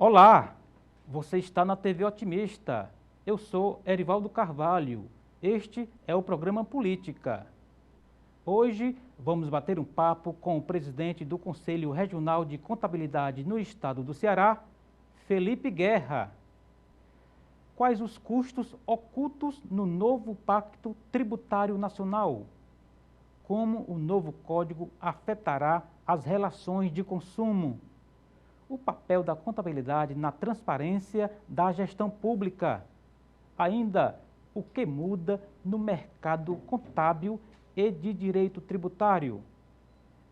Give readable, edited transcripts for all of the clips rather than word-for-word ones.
Olá, você está na TV Otimista. Eu sou Erivaldo Carvalho. Este é o programa Política. Hoje vamos bater um papo com o presidente do Conselho Regional de Contabilidade no estado do Ceará, Felipe Guerra. Quais os custos ocultos no novo Pacto Tributário Nacional? Como o novo código afetará as relações de consumo? O papel da contabilidade na transparência da gestão pública. Ainda, o que muda no mercado contábil e de direito tributário?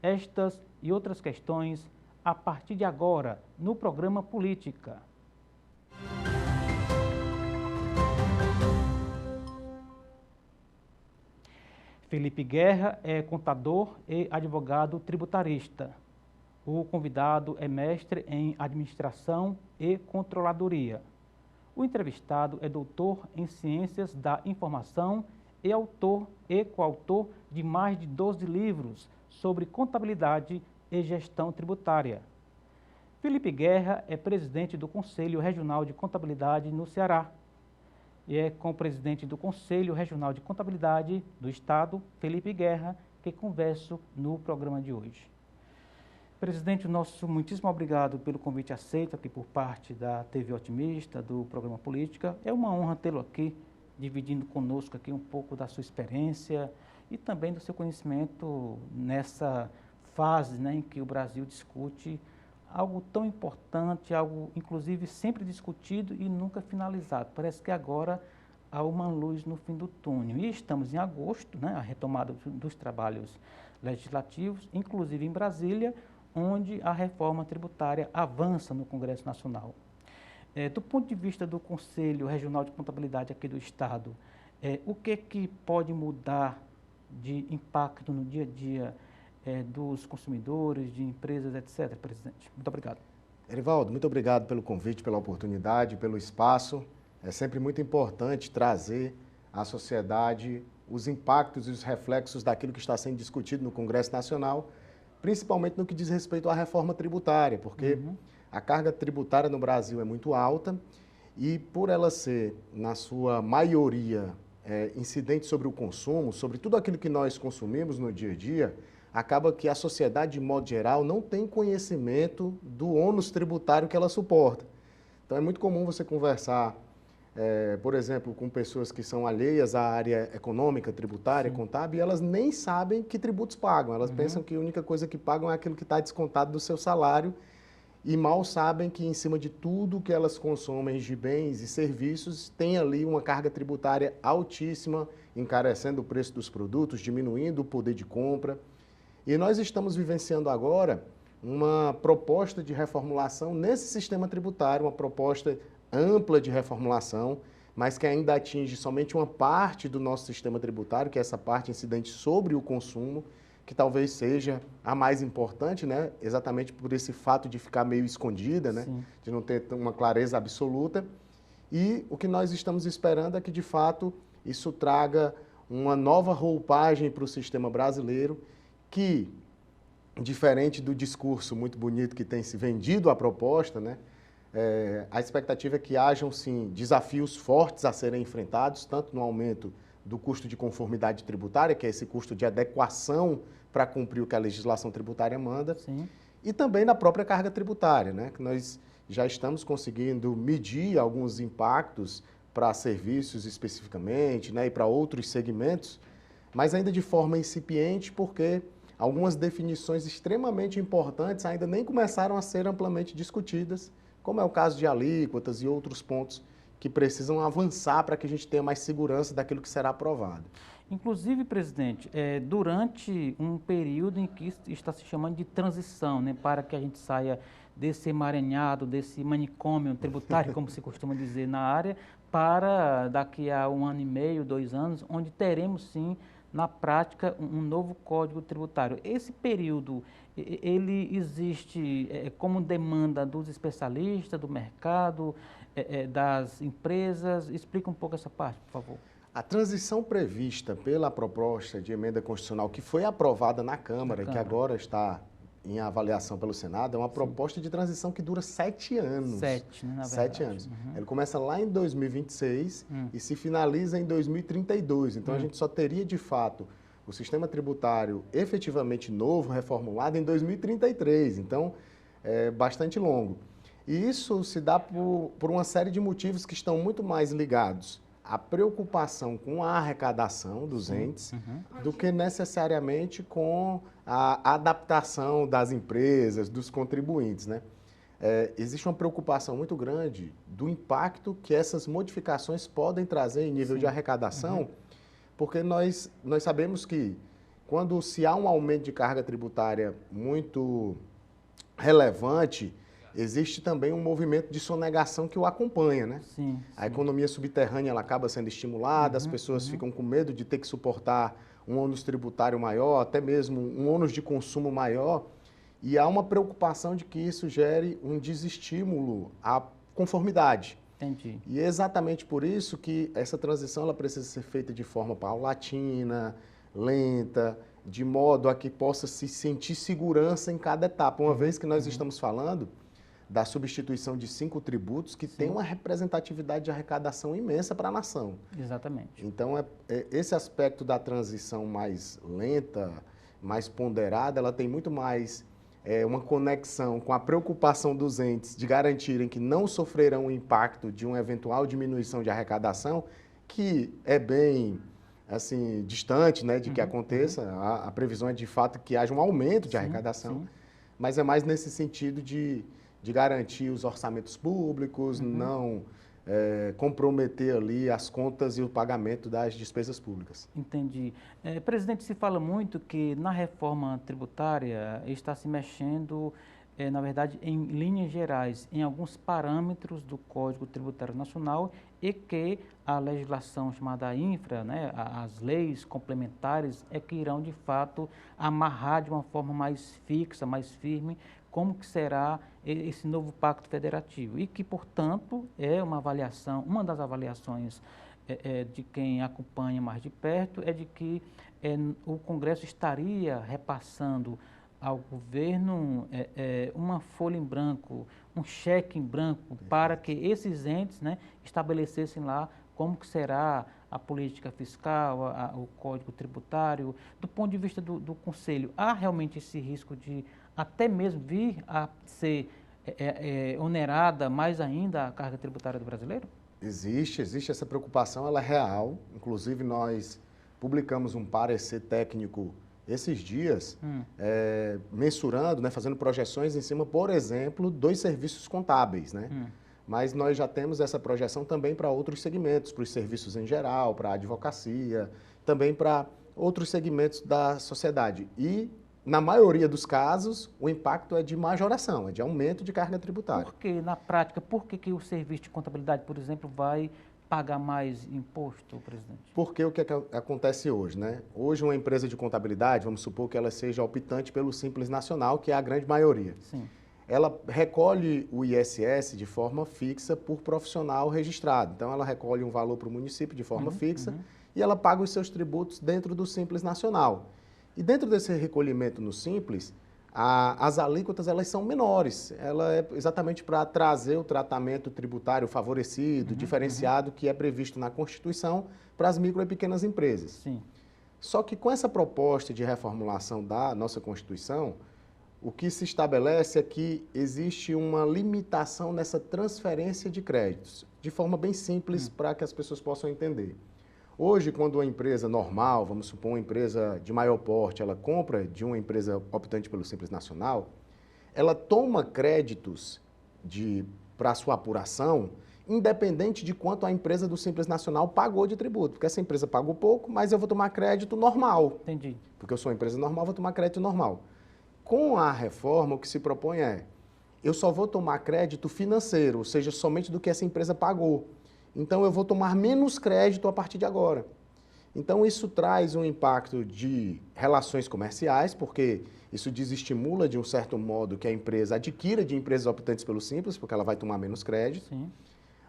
Estas e outras questões a partir de agora no programa Política. Felipe Guerra é contador e advogado tributarista. O convidado é mestre em administração e controladoria. O entrevistado é doutor em ciências da informação e autor e coautor de mais de 12 livros sobre contabilidade e gestão tributária. Felipe Guerra é presidente do Conselho Regional de Contabilidade no Ceará e é com o presidente do Conselho Regional de Contabilidade do Estado, Felipe Guerra, que converso no programa de hoje. Presidente, nosso muitíssimo obrigado pelo convite aceito aqui por parte da TV Otimista, do programa Política. É uma honra tê-lo aqui, dividindo conosco aqui um pouco da sua experiência e também do seu conhecimento nessa fase, né, em que o Brasil discute algo tão importante, algo inclusive sempre discutido e nunca finalizado. Parece que agora há uma luz no fim do túnel. E estamos em agosto, né, a retomada dos trabalhos legislativos, inclusive em Brasília, onde a reforma tributária avança no Congresso Nacional. Do ponto de vista do Conselho Regional de Contabilidade aqui do Estado, o que pode mudar de impacto no dia a dia dos consumidores, de empresas, etc., presidente? Muito obrigado. Erivaldo, muito obrigado pelo convite, pela oportunidade, pelo espaço. É sempre muito importante trazer à sociedade os impactos e os reflexos daquilo que está sendo discutido no Congresso Nacional, principalmente no que diz respeito à reforma tributária, porque a carga tributária no Brasil é muito alta e por ela ser, na sua maioria, incidente sobre o consumo, sobre tudo aquilo que nós consumimos no dia a dia, acaba que a sociedade, de modo geral, não tem conhecimento do ônus tributário que ela suporta. Então, é muito comum você conversar, por exemplo, com pessoas que são alheias à área econômica, tributária, contábil, e elas nem sabem que tributos pagam. Elas pensam que a única coisa que pagam é aquilo que está descontado do seu salário e mal sabem que, em cima de tudo que elas consomem de bens e serviços, tem ali uma carga tributária altíssima, encarecendo o preço dos produtos, diminuindo o poder de compra. E nós estamos vivenciando agora uma proposta de reformulação nesse sistema tributário, uma proposta ampla de reformulação, mas que ainda atinge somente uma parte do nosso sistema tributário, que é essa parte incidente sobre o consumo, que talvez seja a mais importante, né? Exatamente por esse fato de ficar meio escondida, né? De não ter uma clareza absoluta. E o que nós estamos esperando é que, de fato, isso traga uma nova roupagem para o sistema brasileiro, que, diferente do discurso muito bonito que tem se vendido a proposta, né, a expectativa é que hajam, sim, desafios fortes a serem enfrentados, tanto no aumento do custo de conformidade tributária, que é esse custo de adequação para cumprir o que a legislação tributária manda, e também na própria carga tributária, né, que nós já estamos conseguindo medir alguns impactos para serviços especificamente, né, e para outros segmentos, mas ainda de forma incipiente, porque algumas definições extremamente importantes ainda nem começaram a ser amplamente discutidas, como é o caso de alíquotas e outros pontos que precisam avançar para que a gente tenha mais segurança daquilo que será aprovado. Inclusive, presidente, durante um período em que está se chamando de transição, né, para que a gente saia desse emaranhado, desse manicômio tributário, como se costuma dizer na área, para daqui a 1 ano e meio, 2 anos, onde teremos sim, na prática, um novo Código Tributário. Esse período, ele existe como demanda dos especialistas, do mercado, das empresas? Explica um pouco essa parte, por favor. A transição prevista pela proposta de emenda constitucional que foi aprovada na Câmara e que agora está em avaliação pelo Senado é uma proposta de transição que dura 7 anos. 7, né, na verdade. 7 anos. Ele começa lá em 2026 e se finaliza em 2032. Então, a gente só teria, de fato, o sistema tributário efetivamente novo, reformulado, em 2033. Então, é bastante longo. E isso se dá por uma série de motivos que estão muito mais ligados à preocupação com a arrecadação dos entes do que necessariamente com a adaptação das empresas, dos contribuintes, né? Existe uma preocupação muito grande do impacto que essas modificações podem trazer em nível de arrecadação, porque nós sabemos que quando se há um aumento de carga tributária muito relevante, existe também um movimento de sonegação que o acompanha, né? Sim, A economia subterrânea ela acaba sendo estimulada, as pessoas ficam com medo de ter que suportar um ônus tributário maior, até mesmo um ônus de consumo maior, e há uma preocupação de que isso gere um desestímulo à conformidade. Entendi. E é exatamente por isso que essa transição ela precisa ser feita de forma paulatina, lenta, de modo a que possa se sentir segurança em cada etapa, uma vez que nós estamos falando da substituição de 5 tributos que tem uma representatividade de arrecadação imensa para a nação. Exatamente. Então, esse aspecto da transição mais lenta, mais ponderada, ela tem muito mais uma conexão com a preocupação dos entes de garantirem que não sofrerão o impacto de uma eventual diminuição de arrecadação, que é bem assim, distante, né, de que aconteça. A previsão é de fato que haja um aumento de arrecadação, mas é mais nesse sentido de garantir os orçamentos públicos, não comprometer ali as contas e o pagamento das despesas públicas. Entendi. Presidente, se fala muito que na reforma tributária está se mexendo, na verdade, em linhas gerais, em alguns parâmetros do Código Tributário Nacional e que a legislação chamada infra, né, as leis complementares, é que irão, de fato, amarrar de uma forma mais fixa, mais firme, como que será esse novo pacto federativo e que, portanto, é uma avaliação, uma das avaliações de quem acompanha mais de perto é de que o Congresso estaria repassando ao governo uma folha em branco, um cheque em branco para que esses entes, né, estabelecessem lá como que será a política fiscal, o Código Tributário. Do ponto de vista do Conselho, há realmente esse risco de até mesmo vir a ser onerada mais ainda a carga tributária do brasileiro? Existe essa preocupação, ela é real. Inclusive, nós publicamos um parecer técnico esses dias, mensurando, né, fazendo projeções em cima, por exemplo, dos serviços contábeis, né? Mas nós já temos essa projeção também para outros segmentos, para os serviços em geral, para a advocacia, também para outros segmentos da sociedade. E, na maioria dos casos, o impacto é de majoração, é de aumento de carga tributária. Por que, na prática, por que o serviço de contabilidade, por exemplo, vai pagar mais imposto, presidente? Porque o que acontece hoje, né? Hoje uma empresa de contabilidade, vamos supor que ela seja optante pelo Simples Nacional, que é a grande maioria. Sim. Ela recolhe o ISS de forma fixa por profissional registrado. Então, ela recolhe um valor para o município de forma fixa e ela paga os seus tributos dentro do Simples Nacional. E dentro desse recolhimento no Simples, as alíquotas elas são menores. Ela é exatamente para trazer o tratamento tributário favorecido, diferenciado, que é previsto na Constituição para as micro e pequenas empresas. Sim. Só que com essa proposta de reformulação da nossa Constituição, o que se estabelece é que existe uma limitação nessa transferência de créditos, de forma bem simples para que as pessoas possam entender. Hoje, quando uma empresa normal, vamos supor uma empresa de maior porte, ela compra de uma empresa optante pelo Simples Nacional, ela toma créditos para sua apuração, independente de quanto a empresa do Simples Nacional pagou de tributo. Porque essa empresa pagou pouco, mas eu vou tomar crédito normal. Entendi. Porque eu sou uma empresa normal, vou tomar crédito normal. Com a reforma, o que se propõe eu só vou tomar crédito financeiro, ou seja, somente do que essa empresa pagou. Então, eu vou tomar menos crédito a partir de agora. Então, isso traz um impacto de relações comerciais, porque isso desestimula, de um certo modo, que a empresa adquira de empresas optantes pelo Simples, porque ela vai tomar menos crédito. Sim.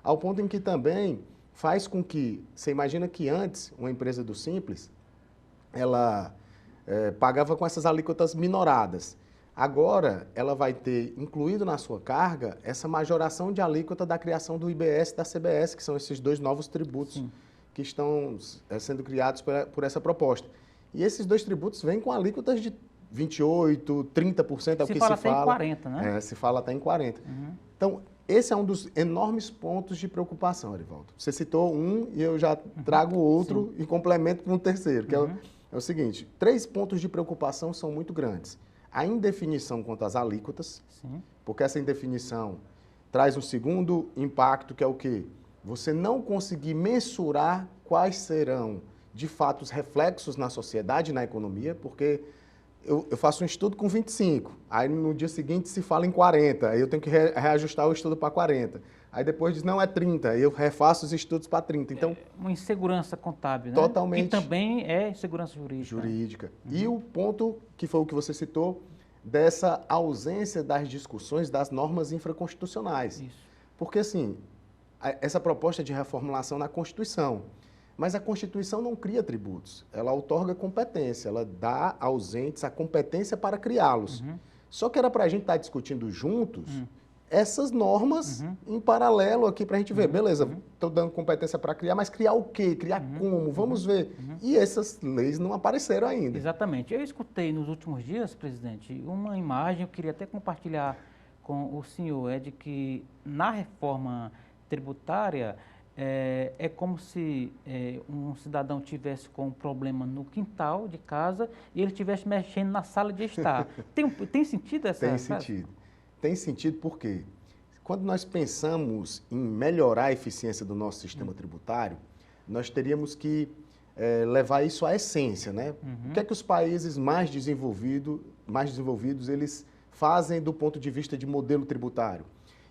Ao ponto em que também faz com que, você imagina que antes, uma empresa do Simples, ela pagava com essas alíquotas minoradas. Agora, ela vai ter incluído na sua carga essa majoração de alíquota da criação do IBS e da CBS, que são esses dois novos tributos Sim. que estão sendo criados por essa proposta. E esses dois tributos vêm com alíquotas de 28%, 30%, é o que se fala. Se fala até em 40%, né? Se fala até em 40%. Uhum. Então, esse é um dos enormes pontos de preocupação, Arivaldo. Você citou um e eu já trago outro e complemento com o terceiro, que é o seguinte, 3 pontos de preocupação são muito grandes. A indefinição quanto às alíquotas, Sim. porque essa indefinição traz um segundo impacto, que é o quê? Você não conseguir mensurar quais serão, de fato, os reflexos na sociedade e na economia, porque eu faço um estudo com 25, aí no dia seguinte se fala em 40, aí eu tenho que reajustar o estudo para 40. Aí depois diz, não, é 30, aí eu refaço os estudos para 30. Então, uma insegurança contábil, né? Totalmente. Que também é insegurança jurídica. Jurídica. E o ponto, que foi o que você citou, dessa ausência das discussões das normas infraconstitucionais. Isso. Porque, assim, essa proposta de reformulação na Constituição, mas a Constituição não cria tributos, ela outorga competência, ela dá aos entes a competência para criá-los. Só que era para a gente estar discutindo juntos essas normas em paralelo aqui para a gente ver, beleza, estou dando competência para criar, mas criar o quê? Criar como? Vamos ver. E essas leis não apareceram ainda. Exatamente. Eu escutei nos últimos dias, presidente, uma imagem, eu queria até compartilhar com o senhor, é de que na reforma tributária é como se um cidadão tivesse com um problema no quintal de casa e ele estivesse mexendo na sala de estar. Tem sentido essa? Tem sentido. Tem sentido porque quando nós pensamos em melhorar a eficiência do nosso sistema tributário, nós teríamos que levar isso à essência, né? O que é que os países mais desenvolvidos eles fazem do ponto de vista de modelo tributário?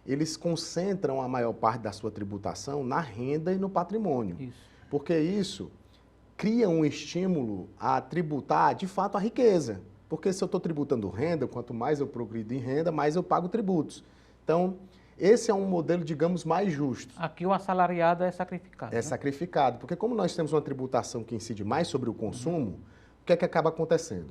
Eles concentram a maior parte da sua tributação na renda e no patrimônio. Isso. Porque isso cria um estímulo a tributar, de fato, a riqueza. Porque se eu estou tributando renda, quanto mais eu progrido em renda, mais eu pago tributos. Então, esse é um modelo, digamos, mais justo. Aqui o assalariado é sacrificado. É sacrificado, porque como nós temos uma tributação que incide mais sobre o consumo, o que é que acaba acontecendo?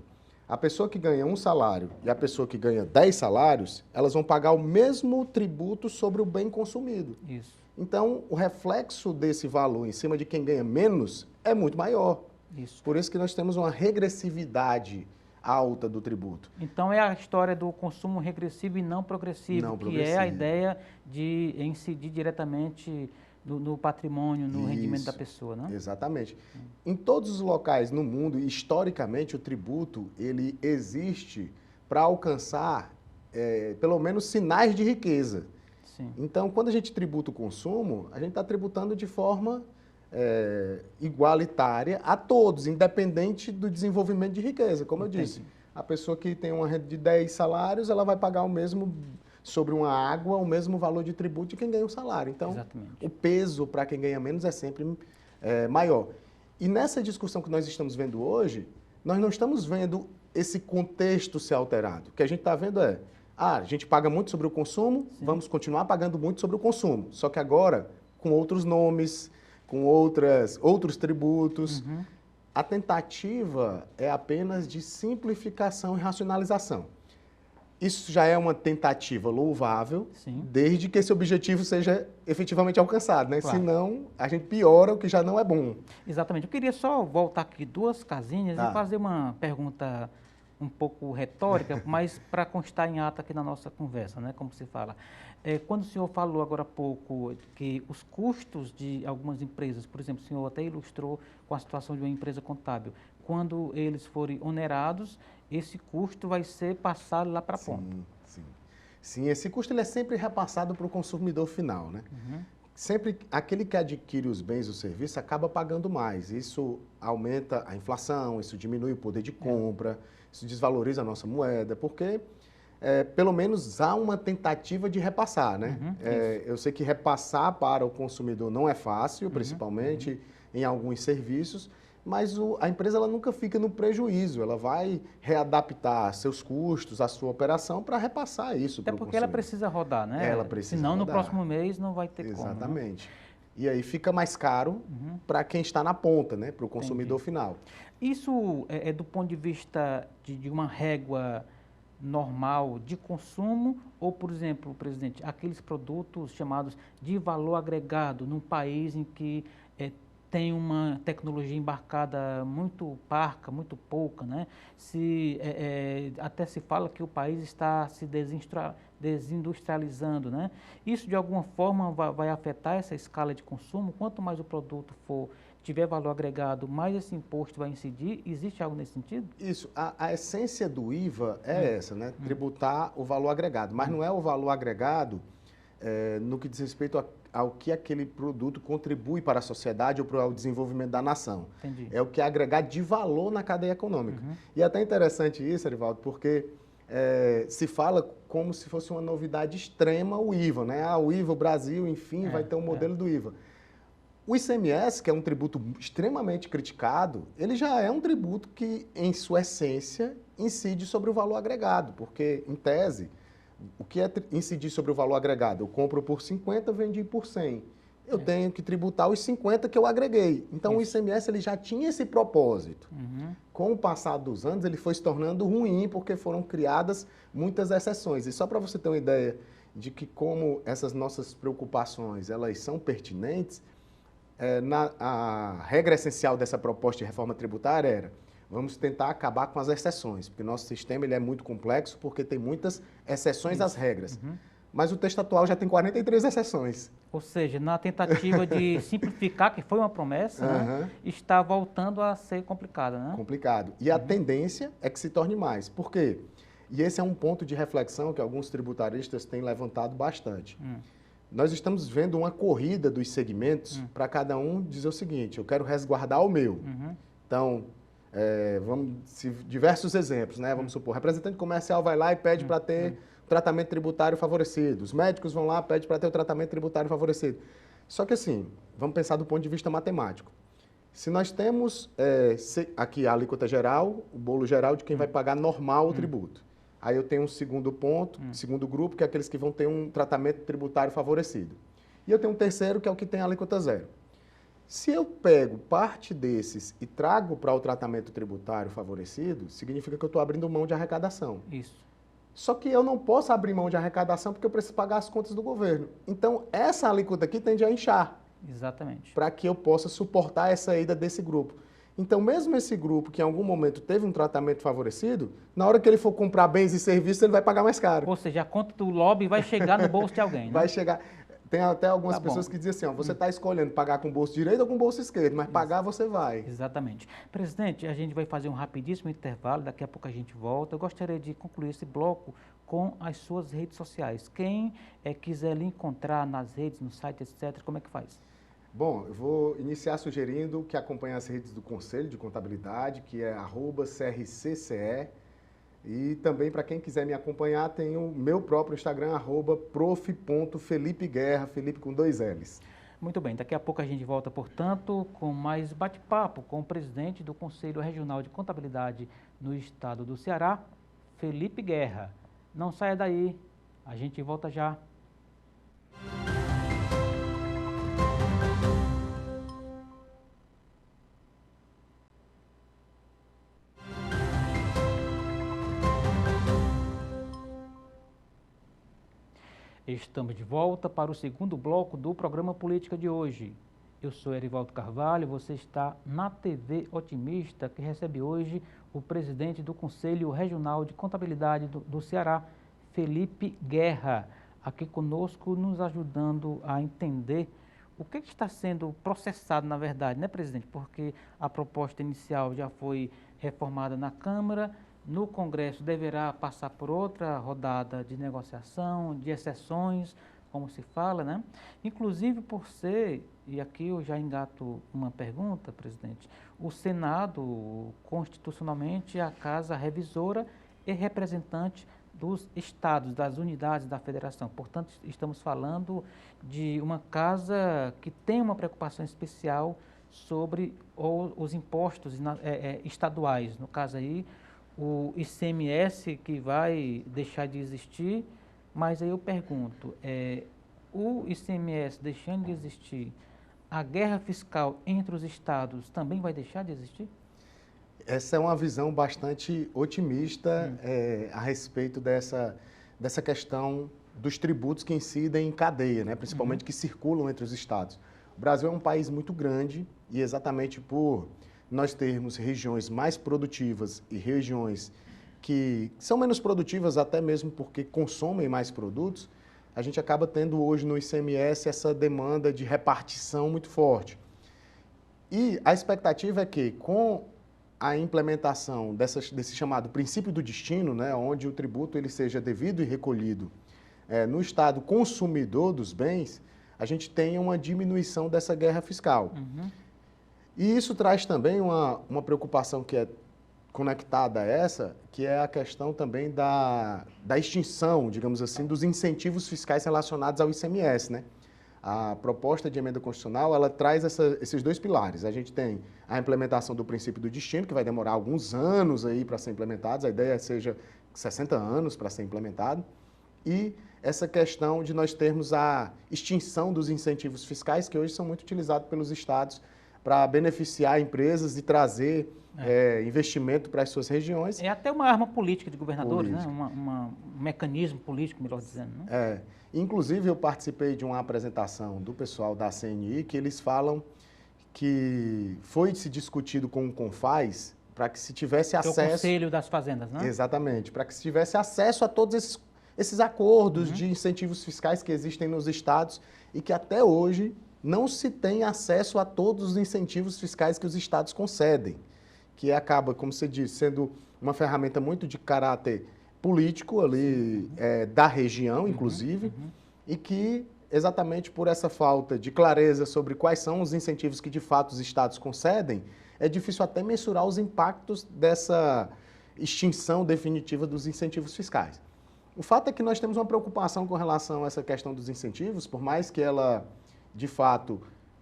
A pessoa que ganha um salário e a pessoa que ganha 10 salários, elas vão pagar o mesmo tributo sobre o bem consumido. Isso. Então, o reflexo desse valor em cima de quem ganha menos é muito maior. Isso. Por isso que nós temos uma regressividade alta do tributo. Então é a história do consumo regressivo e não progressivo, que é a ideia de incidir diretamente no patrimônio, no rendimento da pessoa, né? Exatamente. Em todos os locais no mundo, historicamente, o tributo ele existe para alcançar pelo menos sinais de riqueza. Sim. Então, quando a gente tributa o consumo, a gente está tributando de forma igualitária a todos, independente do desenvolvimento de riqueza. Como eu disse, a pessoa que tem uma renda de 10 salários, ela vai pagar o mesmo, sobre uma água, o mesmo valor de tributo de quem ganha um salário. Então, exatamente, o peso para quem ganha menos é sempre maior. E nessa discussão que nós estamos vendo hoje, nós não estamos vendo esse contexto ser alterado. O que a gente está vendo a gente paga muito sobre o consumo, sim, vamos continuar pagando muito sobre o consumo, só que agora com outros nomes, com outros tributos. A tentativa é apenas de simplificação e racionalização. Isso já é uma tentativa louvável, sim, desde que esse objetivo seja efetivamente alcançado, né? Claro. Senão, a gente piora o que já não é bom. Exatamente. Eu queria só voltar aqui 2 casinhas e fazer uma pergunta um pouco retórica, mas para constar em ata aqui na nossa conversa, né? Como se fala. Quando o senhor falou agora há pouco que os custos de algumas empresas, por exemplo, o senhor até ilustrou com a situação de uma empresa contábil, quando eles forem onerados, esse custo vai ser passado lá para a ponta. Sim, esse custo ele é sempre repassado para o consumidor final, né? Sempre aquele que adquire os bens ou serviços acaba pagando mais. Isso aumenta a inflação, isso diminui o poder de compra, isso desvaloriza a nossa moeda, porque pelo menos há uma tentativa de repassar, né? Eu sei que repassar para o consumidor não é fácil, principalmente em alguns serviços, mas a empresa ela nunca fica no prejuízo, ela vai readaptar seus custos, a sua operação para repassar isso para o consumidor. Até porque ela precisa rodar, né? Ela precisa Senão rodar. No próximo mês não vai ter como. Exatamente. E aí fica mais caro para quem está na ponta, né? Para o consumidor final. Isso é do ponto de vista de uma régua normal de consumo ou, por exemplo, presidente, aqueles produtos chamados de valor agregado num país em que tem uma tecnologia embarcada muito parca, muito pouca, né? Até se fala que o país está se desindustrializando, né? Isso de alguma forma vai afetar essa escala de consumo. Quanto mais o produto tiver valor agregado, mais esse imposto vai incidir. Existe algo nesse sentido? Isso, a essência do IVA é essa, né? Tributar o valor agregado, mas não é o valor agregado no que diz respeito ao que aquele produto contribui para a sociedade ou para o desenvolvimento da nação. Entendi. É o que é agregar de valor na cadeia econômica. E é até interessante isso, Erivaldo, porque se fala como se fosse uma novidade extrema o IVA, né? O IVA, o Brasil, enfim, vai ter um modelo do IVA. O ICMS, que é um tributo extremamente criticado, ele já é um tributo que, em sua essência, incide sobre o valor agregado, porque, em tese, o que é incidir sobre o valor agregado? Eu compro por 50, vendi por 100. Eu tenho que tributar os 50 que eu agreguei. Então, o ICMS ele já tinha esse propósito. Com o passar dos anos, ele foi se tornando ruim, porque foram criadas muitas exceções. E só para você ter uma ideia de que como essas nossas preocupações elas são pertinentes, a regra essencial dessa proposta de reforma tributária era: vamos tentar acabar com as exceções, porque nosso sistema ele é muito complexo, porque tem muitas exceções às regras. Mas o texto atual já tem 43 exceções. Ou seja, na tentativa de simplificar, que foi uma promessa, né, está voltando a ser complicada, né? Complicado. E a tendência é que se torne mais. Por quê? E esse é um ponto de reflexão que alguns tributaristas têm levantado bastante. Nós estamos vendo uma corrida dos segmentos para cada um dizer o seguinte: eu quero resguardar o meu. Então, diversos exemplos, né? Vamos supor, o representante comercial vai lá e pede para ter tratamento tributário favorecido. Os médicos vão lá e pedem para ter o tratamento tributário favorecido. Só que assim, vamos pensar do ponto de vista matemático. Se nós temos aqui a alíquota geral, o bolo geral de quem vai pagar normal o tributo. Aí eu tenho um segundo ponto, segundo grupo, que é aqueles que vão ter um tratamento tributário favorecido. E eu tenho um terceiro, que é o que tem a alíquota zero. Se eu pego parte desses e trago para o tratamento tributário favorecido, significa que eu estou abrindo mão de arrecadação. Isso. Só que eu não posso abrir mão de arrecadação porque eu preciso pagar as contas do governo. Então, essa alíquota aqui tende a inchar. Exatamente. Para que eu possa suportar essa ida desse grupo. Então, mesmo esse grupo que em algum momento teve um tratamento favorecido, na hora que ele for comprar bens e serviços, ele vai pagar mais caro. Ou seja, a conta do lobby vai chegar no bolso de alguém, né? Vai chegar. Tem até algumas pessoas que dizem assim, ó, você está escolhendo pagar com o bolso direito ou com o bolso esquerdo, mas pagar você vai. Exatamente. Presidente, a gente vai fazer um rapidíssimo intervalo, daqui a pouco a gente volta. Eu gostaria de concluir esse bloco com as suas redes sociais. Quem quiser lhe encontrar nas redes, no site, etc., como é que faz? Bom, eu vou iniciar sugerindo que acompanhe as redes do Conselho de Contabilidade, que é @CRCCE. E também, para quem quiser me acompanhar, tem o meu próprio Instagram, @prof.felipeguerra, Felipe com 2 L's. Muito bem, daqui a pouco a gente volta, portanto, com mais bate-papo com o presidente do Conselho Regional de Contabilidade no estado do Ceará, Felipe Guerra. Não saia daí, a gente volta já. Estamos de volta para o segundo bloco do programa Política de hoje. Eu sou Erivaldo Carvalho, você está na TV Otimista, que recebe hoje o presidente do Conselho Regional de Contabilidade do Ceará, Felipe Guerra, aqui conosco, nos ajudando a entender o que está sendo processado, na verdade, né, presidente? Porque a proposta inicial já foi reformada na Câmara. No Congresso deverá passar por outra rodada de negociação, de exceções, como se fala, né? Inclusive por ser, e aqui eu já engato uma pergunta, presidente, o Senado, constitucionalmente, é a casa revisora e representante dos estados, das unidades da federação. Portanto, estamos falando de uma casa que tem uma preocupação especial sobre os impostos estaduais, no caso aí, o ICMS que vai deixar de existir, mas aí eu pergunto, o ICMS deixando de existir, a guerra fiscal entre os estados também vai deixar de existir? Essa é uma visão bastante otimista a respeito dessa questão dos tributos que incidem em cadeia, né? Principalmente que circulam entre os estados. O Brasil é um país muito grande e exatamente por nós termos regiões mais produtivas e regiões que são menos produtivas até mesmo porque consomem mais produtos, a gente acaba tendo hoje no ICMS essa demanda de repartição muito forte. E a expectativa é que com a implementação desse chamado princípio do destino, né, onde o tributo ele seja devido e recolhido no estado consumidor dos bens, a gente tenha uma diminuição dessa guerra fiscal. E isso traz também uma preocupação que é conectada a essa, que é a questão também da extinção, digamos assim, dos incentivos fiscais relacionados ao ICMS, né? A proposta de emenda constitucional, ela traz esses dois pilares. A gente tem a implementação do princípio do destino, que vai demorar alguns anos aí para ser implementado, a ideia é que seja 60 anos para ser implementado, e essa questão de nós termos a extinção dos incentivos fiscais, que hoje são muito utilizados pelos estados para beneficiar empresas e trazer investimento para as suas regiões. É até uma arma política de governadores, né? Um mecanismo político, melhor dizendo. Né? Inclusive, eu participei de uma apresentação do pessoal da CNI, que eles falam que foi se discutido com o CONFAZ para que se tivesse acesso... É o Conselho das Fazendas, né? Exatamente, para que se tivesse acesso a todos esses acordos de incentivos fiscais que existem nos estados e que até hoje não se tem acesso a todos os incentivos fiscais que os estados concedem, que acaba, como você disse, sendo uma ferramenta muito de caráter político ali, da região, inclusive, e que, exatamente por essa falta de clareza sobre quais são os incentivos que, de fato, os estados concedem, é difícil até mensurar os impactos dessa extinção definitiva dos incentivos fiscais. O fato é que nós temos uma preocupação com relação a essa questão dos incentivos, por mais que ela, de fato,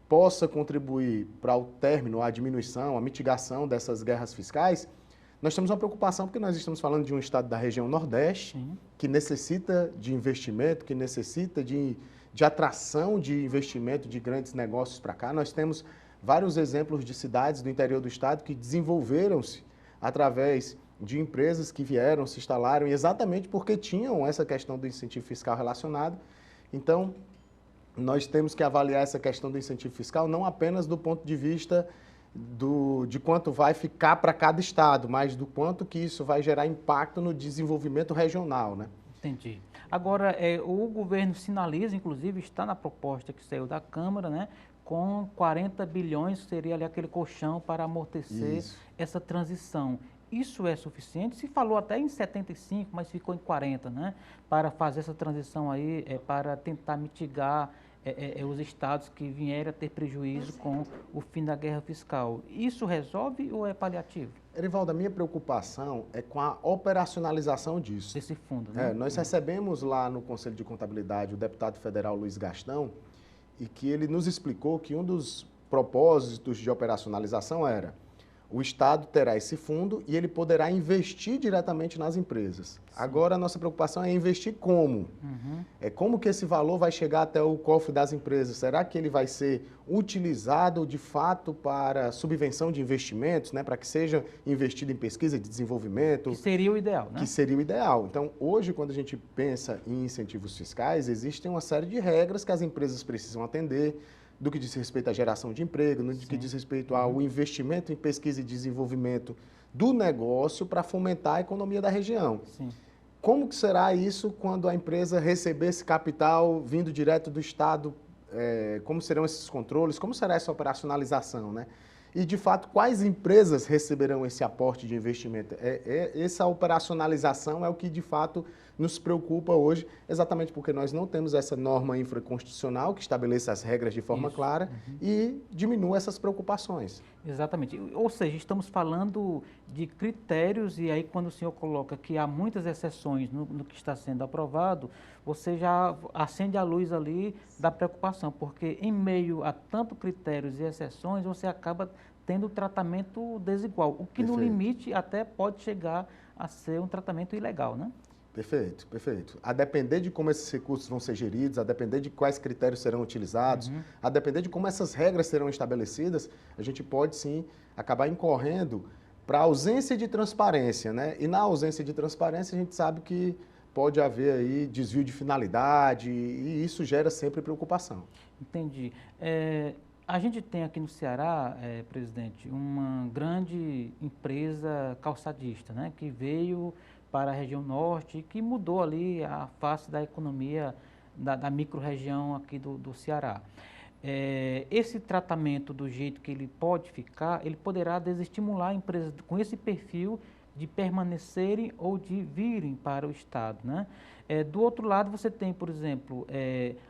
possa contribuir para o término, a diminuição, a mitigação dessas guerras fiscais, nós temos uma preocupação porque nós estamos falando de um estado da região Nordeste, que necessita de investimento, que necessita de atração de investimento de grandes negócios para cá. Nós temos vários exemplos de cidades do interior do estado que desenvolveram-se através de empresas que vieram, se instalaram, exatamente porque tinham essa questão do incentivo fiscal relacionado. Então, nós temos que avaliar essa questão do incentivo fiscal não apenas do ponto de vista de quanto vai ficar para cada estado, mas do quanto que isso vai gerar impacto no desenvolvimento regional, né? Entendi. Agora, o governo sinaliza, inclusive, está na proposta que saiu da Câmara, né, com 40 bilhões, que seria ali aquele colchão para amortecer essa transição. Isso é suficiente? Se falou até em 75, mas ficou em 40, né? Para fazer essa transição aí, para tentar mitigar os estados que vierem a ter prejuízo com o fim da guerra fiscal. Isso resolve ou é paliativo? Erivaldo, a minha preocupação é com a operacionalização disso. Desse fundo, né? Nós recebemos lá no Conselho de Contabilidade o deputado federal Luiz Gastão, e que ele nos explicou que um dos propósitos de operacionalização era: o Estado terá esse fundo e ele poderá investir diretamente nas empresas. Agora, a nossa preocupação é investir como? Como que esse valor vai chegar até o cofre das empresas? Será que ele vai ser utilizado, de fato, para subvenção de investimentos, né? Para que seja investido em pesquisa e desenvolvimento? Que seria o ideal, né? Que seria o ideal. Então, hoje, quando a gente pensa em incentivos fiscais, existem uma série de regras que as empresas precisam atender, do que diz respeito à geração de emprego, no que diz respeito ao investimento em pesquisa e desenvolvimento do negócio para fomentar a economia da região. Como que será isso quando a empresa receber esse capital vindo direto do Estado? Como serão esses controles? Como será essa operacionalização, né? E, de fato, quais empresas receberão esse aporte de investimento? Essa operacionalização é o que, de fato, nos preocupa hoje, exatamente porque nós não temos essa norma infraconstitucional que estabeleça as regras de forma clara e diminua essas preocupações. Exatamente. Ou seja, estamos falando de critérios e aí quando o senhor coloca que há muitas exceções no que está sendo aprovado, você já acende a luz ali da preocupação, porque em meio a tanto critérios e exceções, você acaba tendo tratamento desigual, o que no limite até pode chegar a ser um tratamento ilegal, né? Perfeito, perfeito. A depender de como esses recursos vão ser geridos, a depender de quais critérios serão utilizados, a depender de como essas regras serão estabelecidas, a gente pode sim acabar incorrendo para a ausência de transparência, né? E na ausência de transparência a gente sabe que pode haver aí desvio de finalidade e isso gera sempre preocupação. Entendi. A gente tem aqui no Ceará, presidente, uma grande empresa calçadista, né, que veio para a região norte e que mudou ali a face da economia da micro-região aqui do Ceará. Esse tratamento, do jeito que ele pode ficar, ele poderá desestimular empresas com esse perfil de permanecerem ou de virem para o Estado, né? Do outro lado, você tem, por exemplo,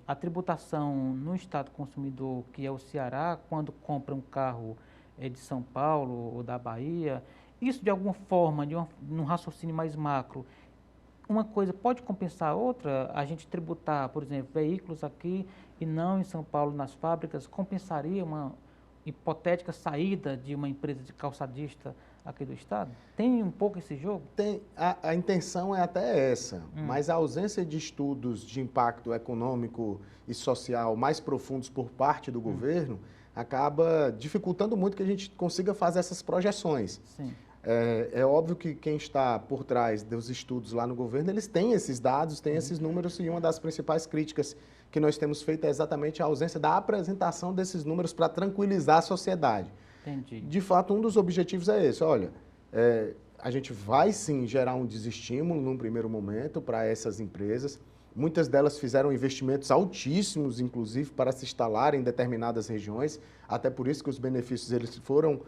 a tributação no Estado consumidor, que é o Ceará, quando compra um carro de São Paulo ou da Bahia. Isso, de alguma forma, num raciocínio mais macro, uma coisa pode compensar a outra? A gente tributar, por exemplo, veículos aqui e não em São Paulo, nas fábricas, compensaria uma hipotética saída de uma empresa de calçadista aqui do Estado? Tem um pouco esse jogo? Tem, a intenção é até essa, mas a ausência de estudos de impacto econômico e social mais profundos por parte do governo acaba dificultando muito que a gente consiga fazer essas projeções. Sim. É óbvio que quem está por trás dos estudos lá no governo, eles têm esses dados, têm esses números, e uma das principais críticas que nós temos feito é exatamente a ausência da apresentação desses números para tranquilizar a sociedade. Entendi. De fato, um dos objetivos é esse. Olha, a gente vai sim gerar um desestímulo num primeiro momento para essas empresas. Muitas delas fizeram investimentos altíssimos, inclusive, para se instalar em determinadas regiões. Até por isso que os benefícios eles foram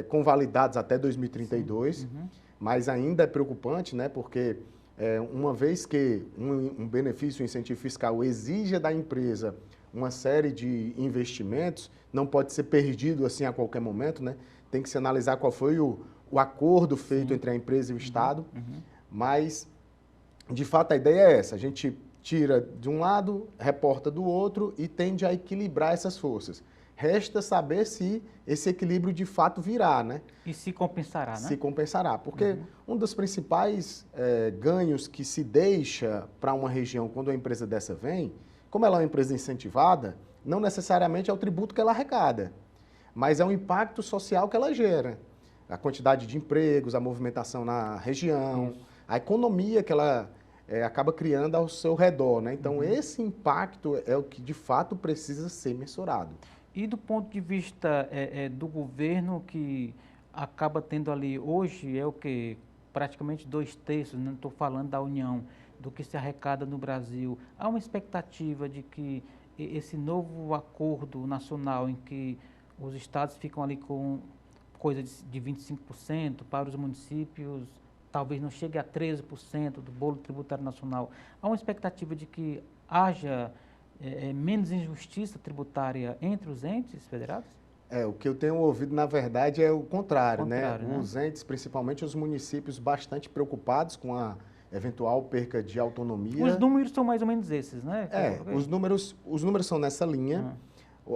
convalidados até 2032. Mas ainda é preocupante, né? Porque uma vez que um benefício, um incentivo fiscal exija da empresa uma série de investimentos, não pode ser perdido assim a qualquer momento, né? Tem que se analisar qual foi o acordo feito entre a empresa e o Estado, mas, de fato, a ideia é essa, a gente tira de um lado, reporta do outro e tende a equilibrar essas forças. Resta saber se esse equilíbrio de fato virá, né? E se compensará, né? Se compensará, porque um dos principais ganhos que se deixa para uma região quando uma empresa dessa vem, como ela é uma empresa incentivada, não necessariamente é o tributo que ela arrecada, mas é o impacto social que ela gera. A quantidade de empregos, a movimentação na região, a economia que ela acaba criando ao seu redor, né? Então, esse impacto é o que de fato precisa ser mensurado. E do ponto de vista do governo, que acaba tendo ali hoje, é o que? Praticamente 2/3, não estou falando da União, do que se arrecada no Brasil. Há uma expectativa de que esse novo acordo nacional, em que os estados ficam ali com coisa de 25%, para os municípios talvez não chegue a 13% do bolo tributário nacional, há uma expectativa de que haja menos injustiça tributária entre os entes federados? O que eu tenho ouvido, na verdade, é o contrário, né? Né? Os entes, principalmente os municípios, bastante preocupados com a eventual perca de autonomia. Os números são mais ou menos esses, né? Os números são nessa linha.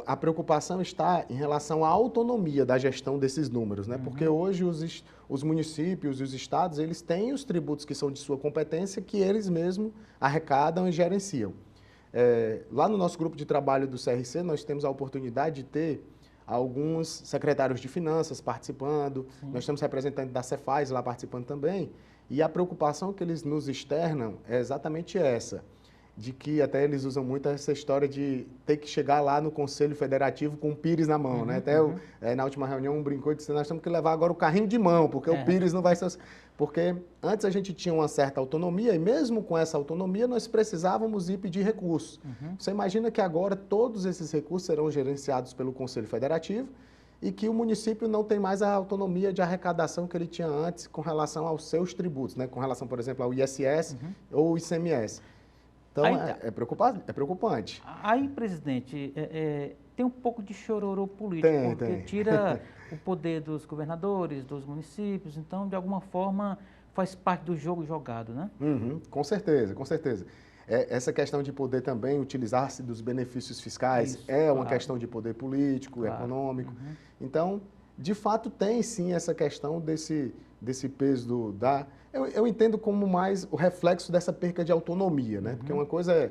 A preocupação está em relação à autonomia da gestão desses números, né? Porque hoje os municípios e os estados, eles têm os tributos que são de sua competência, que eles mesmos arrecadam e gerenciam. Lá no nosso grupo de trabalho do CRC, nós temos a oportunidade de ter alguns secretários de finanças participando, nós temos representantes da Cefaz lá participando também, e a preocupação que eles nos externam é exatamente essa, de que até eles usam muito essa história de ter que chegar lá no Conselho Federativo com o Pires na mão, né? Até na última reunião um brincou e disse, nós temos que levar agora o carrinho de mão, porque o Pires não vai ser... Porque antes a gente tinha uma certa autonomia e mesmo com essa autonomia nós precisávamos ir pedir recursos. Você imagina que agora todos esses recursos serão gerenciados pelo Conselho Federativo e que o município não tem mais a autonomia de arrecadação que ele tinha antes com relação aos seus tributos, né? Com relação, por exemplo, ao ISS ou o ICMS. Então, é preocupante. Aí, presidente, tem um pouco de chororô político, porque tira o poder dos governadores, dos municípios, então, de alguma forma, faz parte do jogo jogado, né? Com certeza, com certeza. Essa questão de poder também utilizar-se dos benefícios fiscais uma questão de poder político, econômico. Então, de fato, tem sim essa questão desse peso Eu entendo como mais o reflexo dessa perca de autonomia, né? Porque uma coisa é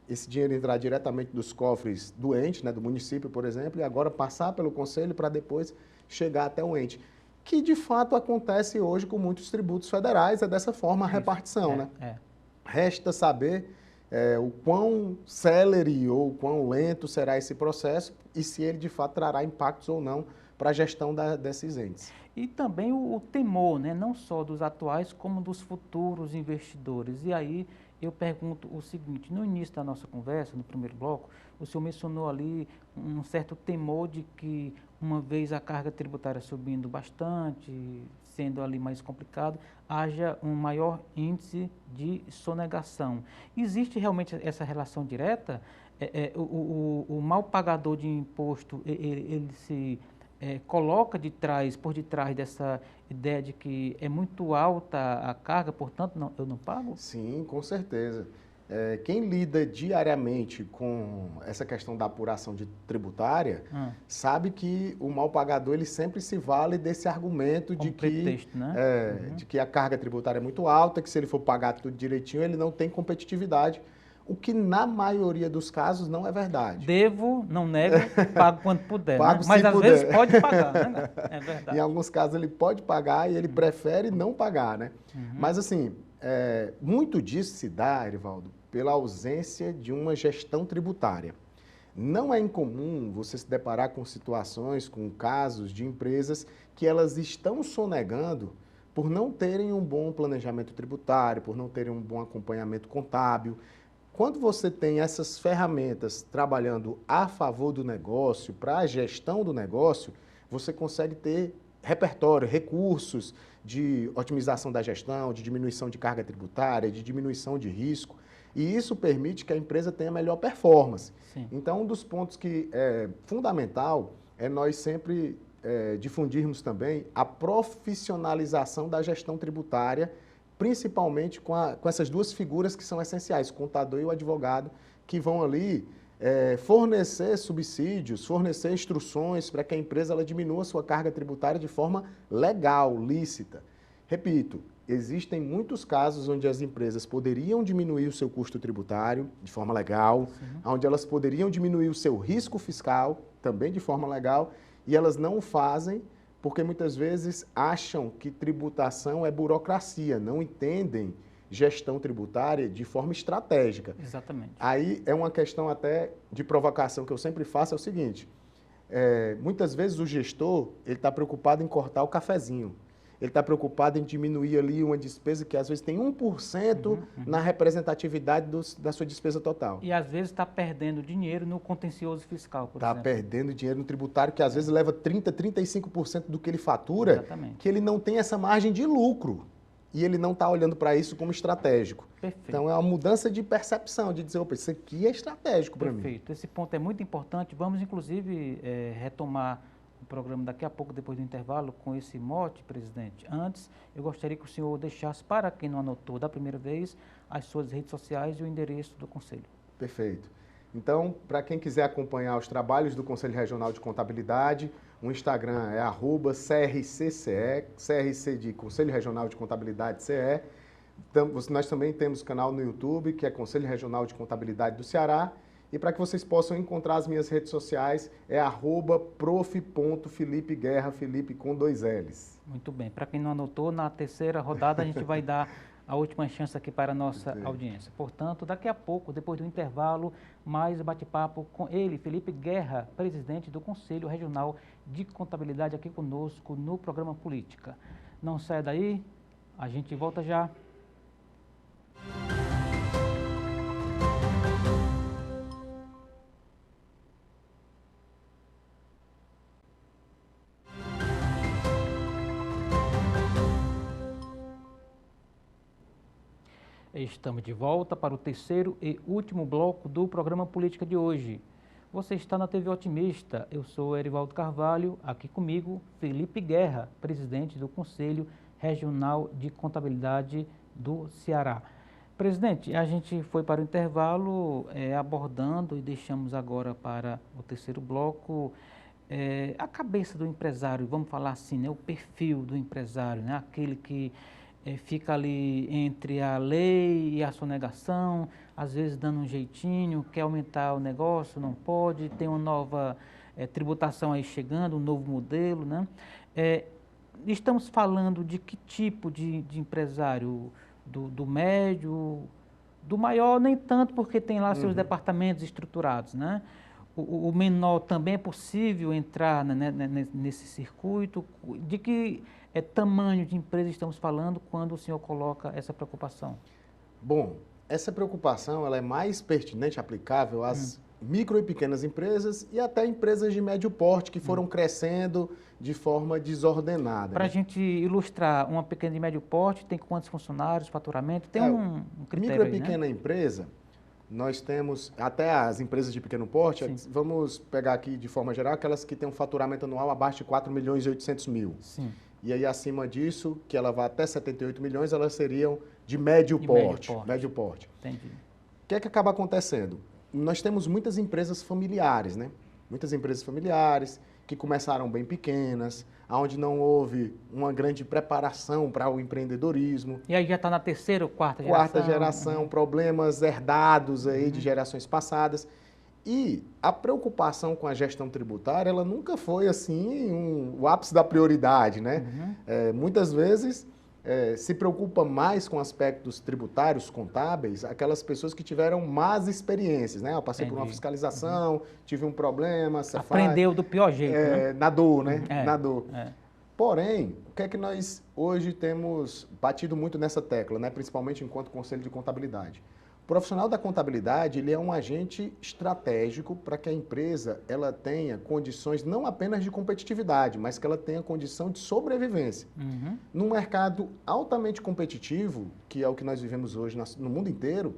esse dinheiro entrar diretamente dos cofres do ente, né? Do município, por exemplo, e agora passar pelo conselho para depois chegar até o ente. que de fato acontece hoje com muitos tributos federais, é dessa forma a repartição, né? Resta saber o quão célere ou quão lento será esse processo e se ele de fato trará impactos ou não para a gestão desses entes. E também o temor, né, não só dos atuais, como dos futuros investidores. E aí eu pergunto o seguinte, no início da nossa conversa, no primeiro bloco, o senhor mencionou ali um certo temor de que, uma vez a carga tributária subindo bastante, sendo ali mais complicado, haja um maior índice de sonegação. Existe realmente essa relação direta? O mal pagador de imposto, ele se coloca por detrás dessa ideia de que é muito alta a carga, portanto eu não pago? Sim, com certeza. Quem lida diariamente com essa questão da apuração tributária sabe que o mal pagador ele sempre se vale desse argumento como de que, pretexto, né? de que a carga tributária é muito alta, que se ele for pagar tudo direitinho ele não tem competitividade, o que na maioria dos casos não é verdade. Devo, não nego, pago quando puder, Pago né? Mas se às puder. vezes pode pagar, né? É verdade. Em alguns casos ele pode pagar e ele prefere não pagar, né? Mas assim, muito disso se dá, Erivaldo, pela ausência de uma gestão tributária. Não é incomum você se deparar com situações, com casos de empresas que elas estão sonegando por não terem um bom planejamento tributário, por não terem um bom acompanhamento contábil. Quando você tem essas ferramentas trabalhando a favor do negócio, para a gestão do negócio, você consegue ter repertório, recursos de otimização da gestão, de diminuição de carga tributária, de diminuição de risco, e isso permite que a empresa tenha melhor performance. Sim. Então, um dos pontos que é fundamental é nós sempre difundirmos também a profissionalização da gestão tributária, principalmente com essas duas figuras que são essenciais, o contador e o advogado, que vão ali fornecer subsídios, fornecer instruções para que a empresa ela diminua sua carga tributária de forma legal, lícita. Repito, existem muitos casos onde as empresas poderiam diminuir o seu custo tributário de forma legal, onde elas poderiam diminuir o seu risco fiscal também de forma legal, e elas não o fazem porque muitas vezes acham que tributação é burocracia, não entendem gestão tributária de forma estratégica. Exatamente. Aí é uma questão até de provocação que eu sempre faço, é o seguinte, muitas vezes o gestor ele está preocupado em cortar o cafezinho, ele está preocupado em diminuir ali uma despesa que às vezes tem 1% na representatividade da sua despesa total. E às vezes está perdendo dinheiro no contencioso fiscal, por exemplo. Está perdendo dinheiro no tributário, que às vezes leva 30%, 35% do que ele fatura, Exatamente. que ele não tem essa margem de lucro. E ele não está olhando para isso como estratégico. Perfeito. Então é uma mudança de percepção, de dizer, opa, isso aqui é estratégico para mim. Perfeito. Esse ponto é muito importante. Vamos, inclusive, retomar o programa daqui a pouco, depois do intervalo, com esse mote, presidente. Antes, eu gostaria que o senhor deixasse, para quem não anotou da primeira vez, as suas redes sociais e o endereço do Conselho. Perfeito. Então, para quem quiser acompanhar os trabalhos do Conselho Regional de Contabilidade, o Instagram é @CRCCE, CRC de Conselho Regional de Contabilidade CE. Nós também temos canal no YouTube, que é Conselho Regional de Contabilidade do Ceará. E para que vocês possam encontrar as minhas redes sociais, é @prof.felipeguerra, Felipe com 2 L's. Muito bem. Para quem não anotou, na terceira rodada a gente vai dar a última chance aqui para a nossa audiência. Portanto, daqui a pouco, depois do intervalo, mais bate-papo com ele, Felipe Guerra, presidente do Conselho Regional de Contabilidade, aqui conosco no programa Política. Não saia daí, a gente volta já. Estamos de volta para o terceiro e último bloco do programa Política de hoje. Você está na TV Otimista, eu sou Erivaldo Carvalho, aqui comigo Felipe Guerra, presidente do Conselho Regional de Contabilidade do Ceará. Presidente, a gente foi para o intervalo abordando e deixamos agora para o terceiro bloco a cabeça do empresário, vamos falar assim, né, o perfil do empresário, né, aquele que fica ali entre a lei e a sonegação, às vezes dando um jeitinho, quer aumentar o negócio, não pode, tem uma nova tributação aí chegando, um novo modelo, né? estamos falando de que tipo de empresário? Do médio, do maior nem tanto, porque tem lá seus departamentos estruturados, né? O menor também é possível entrar nesse circuito? De que tamanho de empresa estamos falando quando o senhor coloca essa preocupação? Bom, essa preocupação ela é mais pertinente, aplicável às micro e pequenas empresas e até empresas de médio porte que foram crescendo de forma desordenada. Para a gente ilustrar, uma pequena e médio porte tem quantos funcionários, faturamento? Tem um critério micro e aí, pequena empresa, nós temos, até as empresas de pequeno porte, vamos pegar aqui de forma geral, aquelas que têm um faturamento anual abaixo de 4 milhões e 800 mil. Sim. E aí, acima disso, que ela vai até 78 milhões, elas seriam de médio porte. Médio porte. Entendi. O que é que acaba acontecendo? Nós temos muitas empresas familiares, né? Muitas empresas familiares que começaram bem pequenas, onde não houve uma grande preparação para o empreendedorismo. E aí já está na terceira ou quarta geração? Quarta geração, problemas herdados aí de gerações passadas. E a preocupação com a gestão tributária, ela nunca foi assim o ápice da prioridade, né? Muitas vezes se preocupa mais com aspectos tributários, contábeis, aquelas pessoas que tiveram más experiências, né? Eu passei por uma fiscalização, tive um problema... Aprendeu do pior jeito, né? Na dor, né? Na dor. Porém, o que é que nós hoje temos batido muito nessa tecla, né? Principalmente enquanto Conselho de Contabilidade? O profissional da contabilidade, ele é um agente estratégico para que a empresa ela tenha condições não apenas de competitividade, mas que ela tenha condição de sobrevivência. Num mercado altamente competitivo, que é o que nós vivemos hoje no mundo inteiro,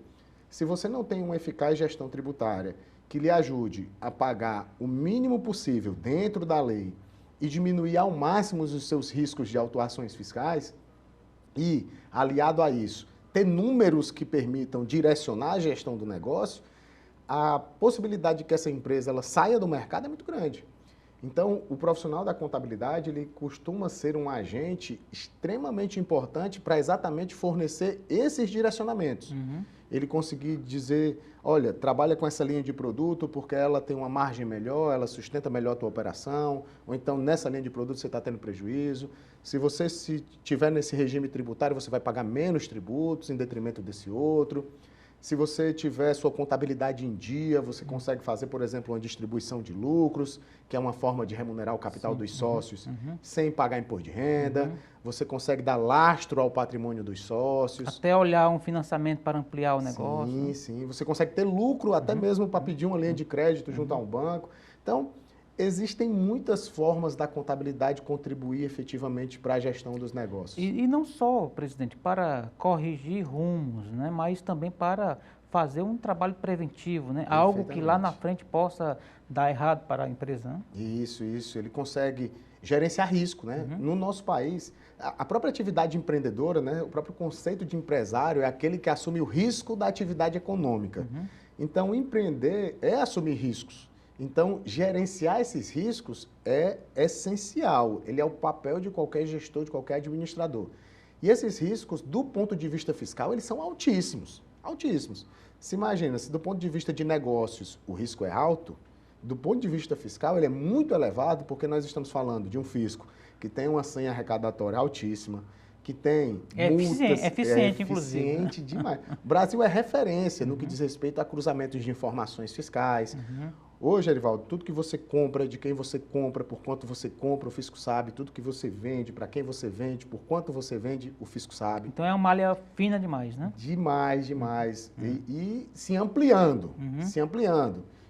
se você não tem uma eficaz gestão tributária que lhe ajude a pagar o mínimo possível dentro da lei e diminuir ao máximo os seus riscos de autuações fiscais, e, aliado a isso, ter números que permitam direcionar a gestão do negócio, a possibilidade de que essa empresa ela saia do mercado é muito grande. Então, o profissional da contabilidade, ele costuma ser um agente extremamente importante para exatamente fornecer esses direcionamentos. Ele conseguir dizer, olha, trabalha com essa linha de produto porque ela tem uma margem melhor, ela sustenta melhor a tua operação, ou então nessa linha de produto você está tendo prejuízo. Se você estiver nesse regime tributário, você vai pagar menos tributos em detrimento desse outro. Se você tiver sua contabilidade em dia, você consegue fazer, por exemplo, uma distribuição de lucros, que é uma forma de remunerar o capital dos sócios sem pagar imposto de renda. Você consegue dar lastro ao patrimônio dos sócios. Até olhar um financiamento para ampliar o negócio. Sim, sim. Você consegue ter lucro até mesmo para pedir uma linha de crédito junto a um banco. Então, existem muitas formas da contabilidade contribuir efetivamente para a gestão dos negócios. E não só, presidente, para corrigir rumos, né, mas também para fazer um trabalho preventivo, né? Algo que lá na frente possa dar errado para a empresa. Né? Isso. Ele consegue gerenciar risco, né? No nosso país, a própria atividade empreendedora, né, o próprio conceito de empresário é aquele que assume o risco da atividade econômica. Então, empreender é assumir riscos. Então, gerenciar esses riscos é essencial. Ele é o papel de qualquer gestor, de qualquer administrador. E esses riscos, do ponto de vista fiscal, eles são altíssimos. Altíssimos. Se imagina, se do ponto de vista de negócios o risco é alto, do ponto de vista fiscal ele é muito elevado, porque nós estamos falando de um fisco que tem uma senha arrecadatória altíssima, que tem multas... eficiente, inclusive. Eficiente demais. O Brasil é referência no que diz respeito a cruzamentos de informações fiscais. Hoje, Erivaldo, tudo que você compra, de quem você compra, por quanto você compra, o fisco sabe. Tudo que você vende, para quem você vende, por quanto você vende, o fisco sabe. Então é uma malha fina demais, né? Demais. E se ampliando,